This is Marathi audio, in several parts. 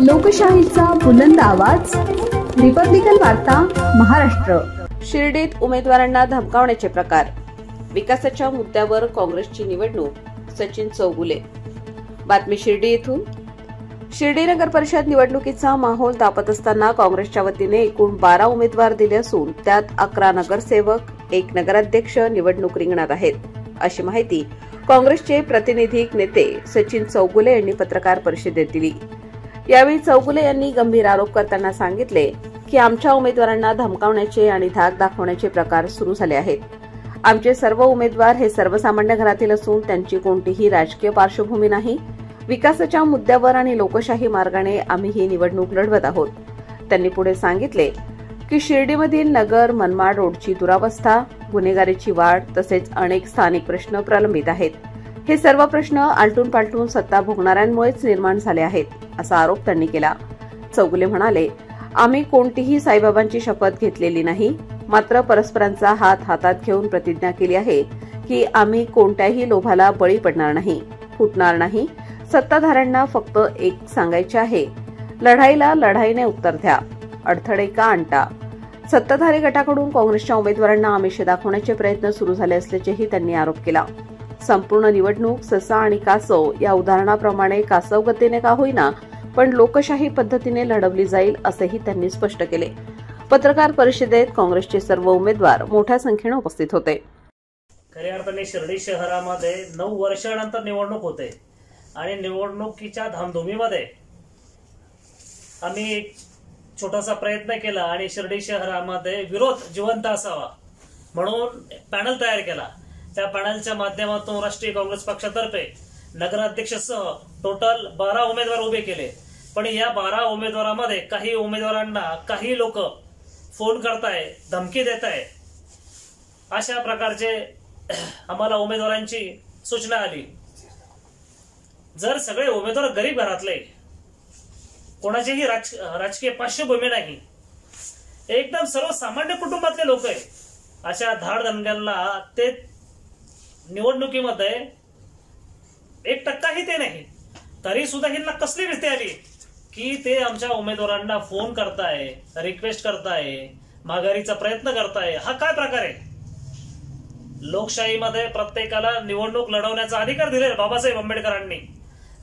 लोकशाहीचा बुलंद आवाज, रिपब्लिकन वार्ता महाराष्ट्र। शिर्डीत उमेदवारांना धमकावण्याचे प्रकार, विकासाच्या मुद्द्यावर काँग्रेसची निवडणूक, सचिन चौगुले। बातमी शिर्डी येथून। शिर्डी नगर परिषद निवडणुकीचा माहोल तापत असताना काँग्रेसच्या वतीने एकूण 12 उमेदवार दिले असून त्यात 11 नगरसेवक, 1 नगराध्यक्ष निवडणूक रिंगणात आहेत, अशी माहिती काँग्रेसचे प्रातिनिधिक नेते सचिन चौगुले यांनी पत्रकार परिषदेत दिली। यावेळी चौगुले यांनी गंभीर आरोप करताना सांगितले की आमच्या उमेदवारांना धमकावण्याचे आणि धाक दाखवण्याचे प्रकार सुरू झाले आहेत। आमचे सर्व उमेदवार हे सर्वसामान्य घरातील असून त्यांची कोणतीही राजकीय पार्श्वभूमी नाही। विकासाच्या मुद्द्यावर आणि लोकशाही मार्गाने आम्ही ही निवडणूक लढवत आहोत। त्यांनी पुढे सांगितले की शिर्डीमधील नगर मनमाड रोडची दुरावस्था, गुन्हेगारीची वाढ तसेच अनेक स्थानिक प्रश्न प्रलंबित आहेत। हे सर्व प्रश्न आलटून पालटून सत्ता भोगणाऱ्यांमुळेच निर्माण झाले आहेत, असा आरोप त्यांनी केला। चौगुले म्हणाले, आम्ही कोणतीही साईबाबांची शपथ घेतलेली नाही, मात्र परस्परांचा हात हातात घेऊन प्रतिज्ञा केली आहे की आम्ही कोणत्याही लोभाला बळी पडणार नाही, फुटणार नाही। सत्ताधाऱ्यांना फक्त एक सांगायचे आहे, लढाईला लढाईने उत्तर द्या, अडथळे का आणता। सत्ताधारी गटाकडून काँग्रेसच्या उमेदवारांना आमिष दाखवण्याचे प्रयत्न सुरू झाले असल्याचेही त्यांनी आरोप केला। संपूर्ण निवडणूक ससा आणि कासव या उदाहरणाप्रमाणे कासव गतीने का होईना पण लोकशाही पद्धतीने लढवली जाईल, असेही त्यांनी स्पष्ट केले। पत्रकार परिषदेत काँग्रेसचे सर्व उमेदवार मोठ्या संख्येने उपस्थित होते। खऱ्या अर्थाने शिर्डी शहरामध्ये 9 वर्षानंतर निवडणूक होते आणि निवडणुकीच्या धामधुमीमध्ये आम्ही एक छोटासा प्रयत्न केला आणि शिर्डी शहरामध्ये विरोध जिवंत असावा म्हणून पॅनल तयार केला। त्या पॅनलच्या माध्यमातून राष्ट्रीय काँग्रेस पक्षातर्फे नगराध्यक्षसह टोटल 12 उमेदवार उभे केले। पण या 12 उमेदवारांमध्ये काही उमेदवारांना काही लोक फोन करताय, धमकी देताय, अशा प्रकारचे आम्हाला उमेदवारांची सूचना आली। जर सगळे उमेदवार गरीब घरातले, कोणाचीही राजकीय पार्श्वभूमी नाही, एकदम सर्वसामान्य कुटुंबातले लोक आहे, अशा धाडदणग्यांना ते निवडणुकीमध्ये 1% ते नाही, तरी सुद्धा ह्यांना कसली भीती आली की ते आमच्या उमेदवारांना फोन करताय, रिक्वेस्ट करताय, माघारीचा प्रयत्न करताय। हा काय प्रकार आहे? लोकशाहीमध्ये प्रत्येकाला निवडणूक लढवण्याचा अधिकार दिलेला बाबासाहेब आंबेडकरांनी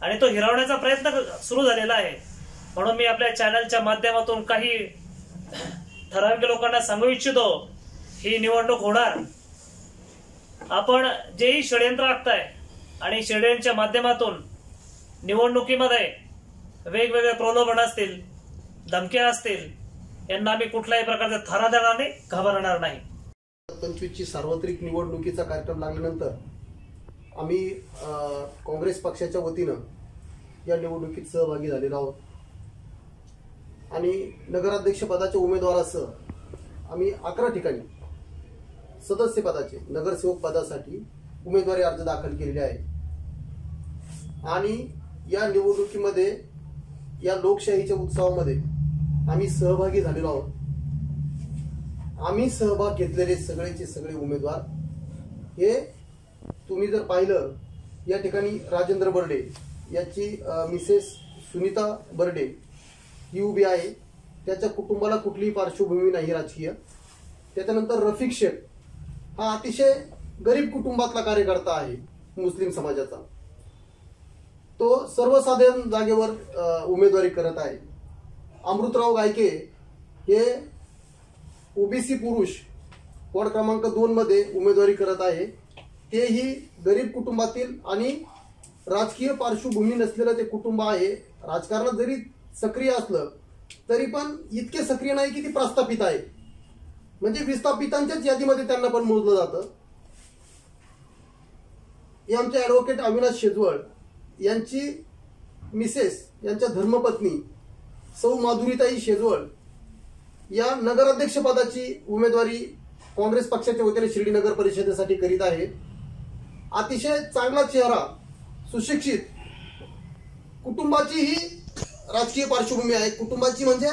आणि तो हिरावण्याचा प्रयत्न सुरू झालेला आहे। म्हणून मी आपल्या चॅनलच्या माध्यमातून काही ठराविक लोकांना सांगू इच्छितो, ही निवडणूक होणार। आपण जेही षडयंत्र आखताय आणि षडयंत्राच्या माध्यमातून निवडणुकीमध्ये वेगवेगळे प्रलोभन असतील, धमक्या असतील, यांना आम्ही कुठल्याही प्रकारचा थारा देणार नाही, घाबरणार नाही। 25 ची सार्वत्रिक निवडणुकीचा कार्यक्रम लागल्यानंतर आम्ही काँग्रेस पक्षाच्या वतीनं या निवडणुकीत सहभागी झालेलो आहोत आणि नगराध्यक्ष पदाच्या उमेदवारासह आम्ही 11 ठिकाणी सदस्य पदाचे, नगरसेवक पदासाठी उमेदवारी अर्ज दाखल केलेले आहे आणि या निवडणुकीमध्ये, या लोकशाहीच्या उत्सवामध्ये आम्ही सहभागी झालेलो आहोत। आम्ही सहभाग घेतलेले सगळेचे सगळे उमेदवार हे तुम्ही जर पाहिलं, या ठिकाणी राजेंद्र बर्डे याची मिसेस सुनीता बर्डे ही उभी आहे, त्याच्या कुटुंबाला कुठलीही पार्श्वभूमी नाही राजकीय। त्याच्यानंतर रफिक शेख हा अतिशय गरीब कुटुंबातला कार्यकर्ता आहे, मुस्लिम समाजाचा, तो सर्वसाधारण जागेवर उमेदवारी करत आहे। अमृतराव गायके हे ओबीसी पुरुष वॉर्ड क्रमांक 2 मध्ये उमेदवारी करत आहे, तेही गरीब कुटुंबातील आणि राजकीय पार्श्वभूमी नसलेलं ते कुटुंब आहे। राजकारणात जरी सक्रिय असलं तरी पण इतके सक्रिय नाही की ती प्रस्थापित आहे, म्हणजे विस्थापितांच्याच यादीमध्ये त्यांना पण मोजलं जातं। हे आमचे ॲडव्होकेट अविनाश शेजवळ यांची मिसेस, यांच्या धर्मपत्नी सौ माधुरीताई शेजवळ या नगराध्यक्ष पदाची उमेदवारी काँग्रेस पक्षाच्या वतीने शिर्डी नगर परिषदेसाठी करीत आहे। अतिशय चांगला चेहरा, सुशिक्षित, कुटुंबाची ही राजकीय पार्श्वभूमी आहे। कुटुंबाची म्हणजे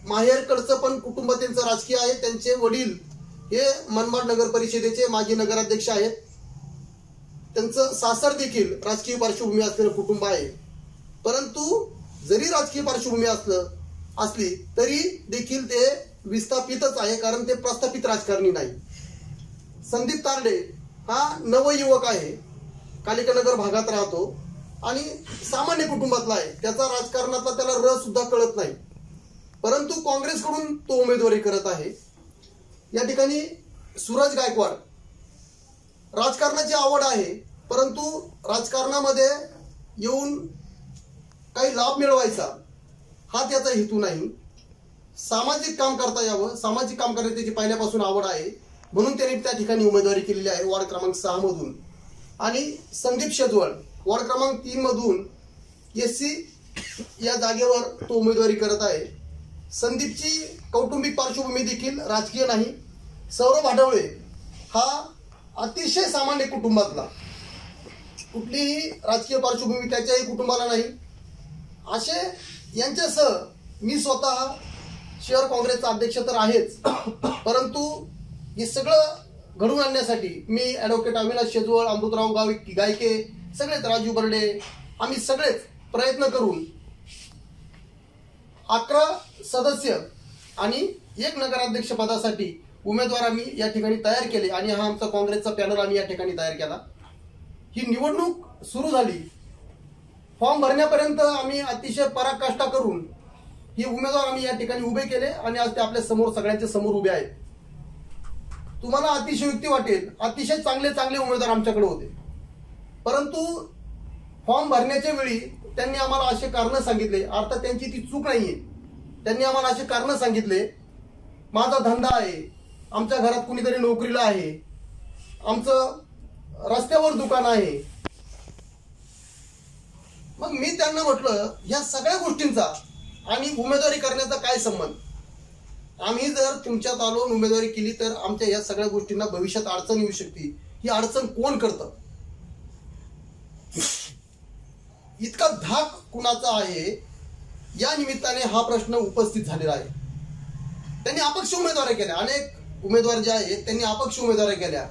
माहेरकडचं पण कुटुंब त्यांचं राजकीय आहे। त्यांचे वडील हे मनमाड नगर परिषदेचे माजी नगराध्यक्ष आहेत, त्यांचं सासर देखील राजकीय पार्श्वभूमी असलेलं कुटुंब आहे। परंतु जरी राजकीय पार्श्वभूमी असली तरी देखील ते विस्थापितच आहे, कारण ते प्रस्थापित राजकारणी नाही. संदीप तारडे हा नवयुवक आहे, कालिकानगर भागात राहतो आणि सामान्य कुटुंबातला आहे. त्याचा राजकारणातला त्याला रस सुद्धा कळत नाही, परंतु काँग्रेसकडून तो उमेदवारी करत आहे. या ठिकाणी सूरज गायकवाड, राजकारणाची आवड आहे, परंतु राजकारणामध्ये येऊन काही लाभ मिळवायचा हा त्याचा हेतू नाही. सामाजिक काम करता यावं, सामाजिक काम करण्याची त्याची पहिल्यापासून आवड आहे, म्हणून त्याने त्या ठिकाणी उमेदवारी केलेली आहे वॉर्ड क्रमांक 6 मधून. आणि संदीप शेजवळ वॉर्ड क्रमांक 3 मधून SC या जागेवर तो उमेदवारी करत आहे. संदीपची कौटुंबिक पार्श्वभूमी देखील राजकीय नाही. सौरभ आढवळे हा अतिशय सामान्य कुटुंबातला, कुठलीही राजकीय पार्श्वभूमी त्याच्याही कुटुंबाला नाही. असे यांच्यासह मी स्वतः शहर काँग्रेसचा अध्यक्ष तर आहेच, परंतु हे सगळं घडवून आणण्यासाठी मी ॲडव्होकेट अविनाश शेजवळ, अमृतराव गायके, सगळेच राजू बर्डे, आम्ही सगळेच प्रयत्न करून 11 सदस्य आणि 1 नगराध्यक्ष पदासाठी उमेदवार आम्ही या ठिकाणी तयार केले आणि हा आमचा काँग्रेसचा पॅनल आम्ही या ठिकाणी तयार केला. ही निवडणूक सुरू झाली, फॉर्म भरण्यापर्यंत आम्ही अतिशय पराकाष्ठा करून हे उमेदवार आम्ही या ठिकाणी उभे केले आणि आज ते आपल्या समोर सगळ्यांच्या समोर उभे आहेत. तुम्हाला अतिशयोक्ती वाटेल, अतिशय चांगले चांगले उमेदवार आमच्याकडे होते, परंतु फॉर्म भरण्याच्या वेळी त्यांनी आम्हाला असे कारण सांगितले, अर्थात त्यांची ती चूक नाहीये, त्यांनी आम्हाला असे कारण सांगितले, माझा धंदा आहे, आमच्या घरात कुणीतरी नोकरीला आहे, आमचं रस्त्यावर दुकान आहे. मग मी त्यांना म्हटलं या सगळ्या गोष्टींचा आणि उमेदवारी करण्याचा काय संबंध? आम्ही जर तुमच्यात आलो उमेदवारी केली तर आमच्या या सगळ्या गोष्टींना भविष्यात अडचण येऊ शकते. ही अडचण कोण करतं? इतका धाक कुणाचा आहे, या निमित्ताने हा प्रश्न उपस्थित झालेला आहे. त्यांनी अपक्ष उमेदवारी केल्या, अनेक उमेदवार जे आहेत त्यांनी अपक्ष उमेदवारी केल्या.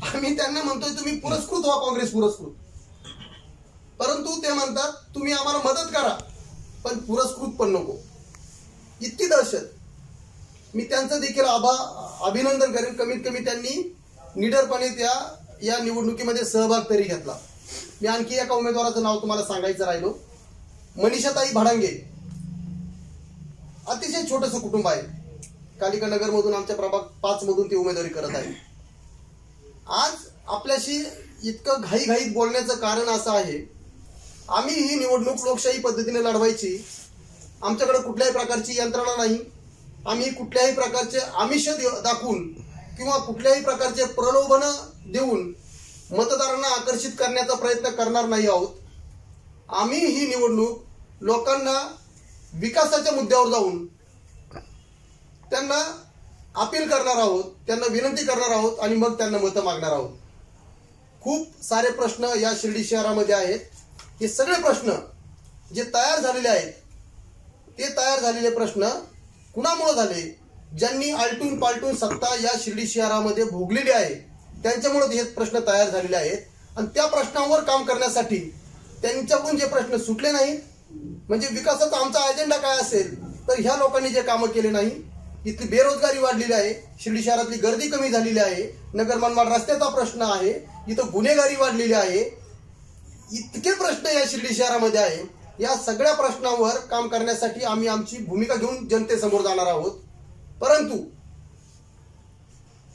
आम्ही त्यांना म्हणतोय तुम्ही पुरस्कृत व्हा, काँग्रेस पुरस्कृत, परंतु ते म्हणतात तुम्ही आम्हाला मदत करा पण पुरस्कृत पण नको. इतकी दहशत. मी त्यांचं देखील अभिनंदन करेन, कमीत कमी त्यांनी निडरपणे या निवडणुकीमध्ये सहभाग तरी घेतला. मी आणखी एका उमेदवाराचं नाव तुम्हाला सांगायचं राहिलो, मनीषाताई भाडांगे. अतिशय छोटंसं कुटुंब आहे, कालिकानगर मधून आमच्या प्रभाग 5 मधून ते उमेदवारी करत आहे. आज आपल्याशी इतकं घाईघाईत बोलण्याचं कारण असं आहे, आम्ही ही निवडणूक लोकशाही पद्धतीने लढवायची, आमच्याकडे कुठल्याही प्रकारची यंत्रणा नाही, आम्ही कुठल्याही प्रकारचे आमिष दाखवून किंवा कुठल्याही प्रकारचे प्रलोभन देऊन मतदारांना आकर्षित करण्याचा प्रयत्न करणार नाही आहोत. आम्ही ही निवडणूक लोकांना विकासाच्या मुद्द्यावर जाऊन त्यांना अपील करणार आहोत, त्यांना विनंती करणार आहोत आणि मग त्यांना मतं मागणार आहोत. खूप सारे प्रश्न या शिर्डी शहरामध्ये आहेत. हे सगळे प्रश्न जे तयार झालेले आहेत, ते तयार झालेले प्रश्न कुणामुळे झाले? ज्यांनी आलटून पालटून सत्ता या शिर्डी शहरामध्ये भोगलेली आहे त्यांच्यामुळे हे प्रश्न तयार झालेले आहेत. आणि त्या प्रश्नांवर काम करण्यासाठी त्यांच्याकडून जे प्रश्न सुटले नाहीत, म्हणजे विकासाचा आमचा अजेंडा काय असेल तर ह्या लोकांनी जे कामं केले नाही, इथली बेरोजगारी वाढलेली आहे, शिर्डी शहरातली गर्दी कमी झालेली आहे, नगर मनमाड रस्त्याचा प्रश्न आहे, इथं गुन्हेगारी वाढलेली आहे, इतके प्रश्न या शिर्डी शहरामध्ये आहे. या सगळ्या प्रश्नांवर काम करण्यासाठी आम्ही आमची भूमिका घेऊन जनतेसमोर जाणार आहोत. परंतु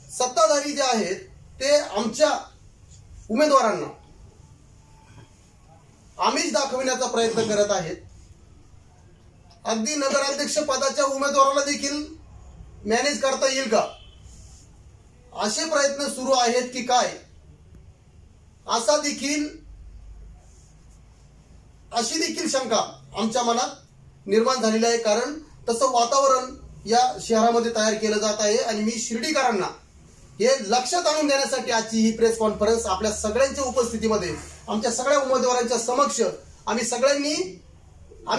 सत्ताधारी जे आहेत ते आमच्या उमेदवारांना आमिष दाखविण्याचा प्रयत्न करत आहेत. अगदी नगराध्यक्ष पदाच्या उमेदवाराला देखील मॅनेज करता येईल का, असे प्रयत्न सुरू आहेत की काय, अशी देखील शंका आमच्या मनात निर्माण झालेली आहे. कारण तसं वातावरण या शहरामध्ये तयार केलं जात आहे आणि मी शिर्डीकरांना हे लक्षात आणून देण्यासाठी आजची ही प्रेस कॉन्फरन्स आपल्या सगळ्यांच्या उपस्थितीमध्ये आमच्या सगळ्या उमेदवारांच्या समक्ष आम्ही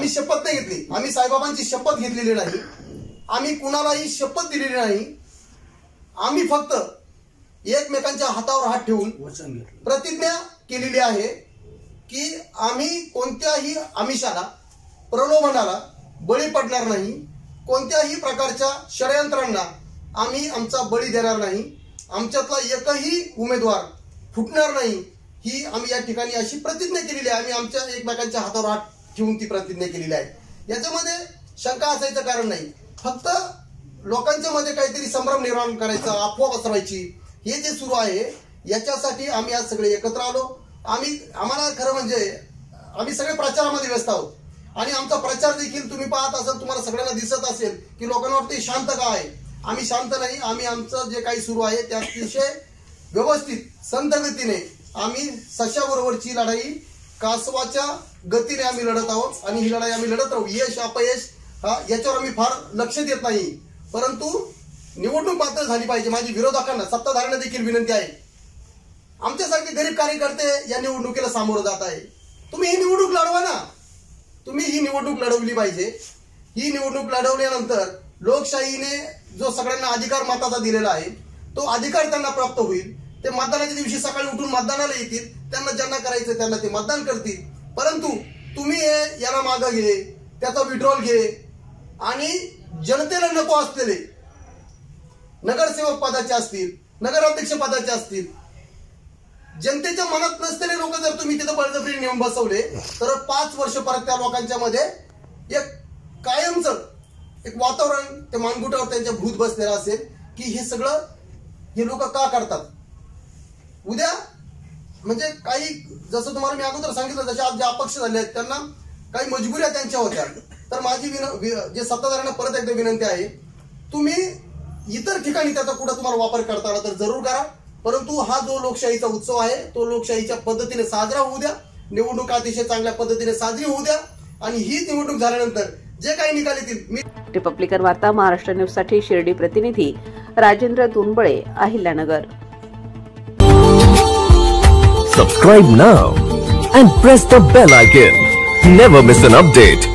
शपथ नाही घेतली, आम्ही साईबाबांची शपथ घेतलेली नाही, आम्ही कुणालाही शपथ दिलेली नाही, आम्ही फक्त एकमेकांच्या हातावर हात ठेवून प्रतिज्ञा केलेली आहे की आम्ही कोणत्याही आमिषाला प्रलोभनाला बळी पडणार नाही, कोणत्याही प्रकारच्या षडयंत्रांना आम्ही आमचा बळी देणार नाही, आमच्यातला एकही उमेदवार फुटणार नाही, ही आम्ही या ठिकाणी अशी प्रतिज्ञा केलेली आहे. आम्ही आमच्या एकमेकांच्या हातावर हात ठेवून ती प्रतिज्ञा केलेली आहे. याच्यामध्ये शंका असायचं कारण नाही. फक्त लोकांच्या मध्ये काहीतरी संभ्रम निर्माण करायचा, अफवा पसरवायची, हे जे सुरू आहे याच्यासाठी आम्ही आज सगळे एकत्र आलो. आम्हाला खरं म्हणजे आम्ही सगळे प्रचारामध्ये व्यस्त आहोत आणि आमचा प्रचार देखील तुम्ही पाहत असाल, तुम्हाला सगळ्यांना दिसत असेल की लोकांना वाटते शांत का आहे. आम्ही शांत नाही. आम्ही आमचं जे काही सुरू आहे त्या अतिशय व्यवस्थित संत गतीने आम्ही सशाबरोबरची लढाई कासवाच्या गतीने आम्ही लढत आहोत आणि ही लढाई आम्ही लढत राहू. यश अपयश याच्यावर आम्ही फार लक्ष देत नाही, परंतु निवडणूक मात्र झाली पाहिजे. माझी विरोधकांना, सत्ताधाऱ्यांना देखील विनंती आहे, आमच्यासारखे गरीब कार्यकर्ते या निवडणुकीला सामोरं जात आहे. तुम्ही ही निवडणूक लढवा ना. तुम्ही ही निवडणूक लढवली पाहिजे. ही निवडणूक लढवल्यानंतर लोकशाहीने जो सगळ्यांना अधिकार मताचा दिलेला आहे तो अधिकार त्यांना प्राप्त होईल. ते मतदानाच्या दिवशी सकाळी उठून मतदानाला येतील, त्यांना ज्यांना करायचं त्यांना ते मतदान करतील. परंतु तुम्ही याला मागं घे, त्याचा विड्रॉल घे आणि जनतेला नको असलेले नगरसेवक पदाचे असतील, नगराध्यक्ष पदाचे असतील, जनतेच्या मनात नसलेले लोक जर तुम्ही तिथं बळजबरी नेऊन बसवले तर 5 वर्ष परत त्या लोकांच्या मध्ये एक कायमचं एक वातावरण ते मानगुटावर त्यांच्या भूत बसलेलं असेल की हे सगळं हे लोक का करतात. उद्या म्हणजे काही जसं तुम्हाला मी अगोदर सांगितलं, जसे आज जे अपक्ष झाले आहेत त्यांना काही मजबुऱ्या त्यांच्या होत्या. तर माझी जे सत्ताधाऱ्यांना परत एकदा विनंती आहे, तुम्ही इतर ठिकाणी त्याचा कुठं तुम्हाला वापर करता आला तर जरूर करा, परंतु हा जो लोकशाहीचा उत्सव आहे तो लोकशाहीच्या पद्धतीने साजरा होऊ द्या. निवडणूक अतिशय चांगल्या पद्धतीने साजरी होऊ द्या आणि ही निवडणूक झाल्यानंतर जे काही निकाल येतील. रिपब्लिकन वार्ता महाराष्ट्र न्यूज साठी शिर्डी प्रतिनिधी Rajendra Dunbale, Ahilyanagar. Subscribe now and press the bell icon. Never miss an update.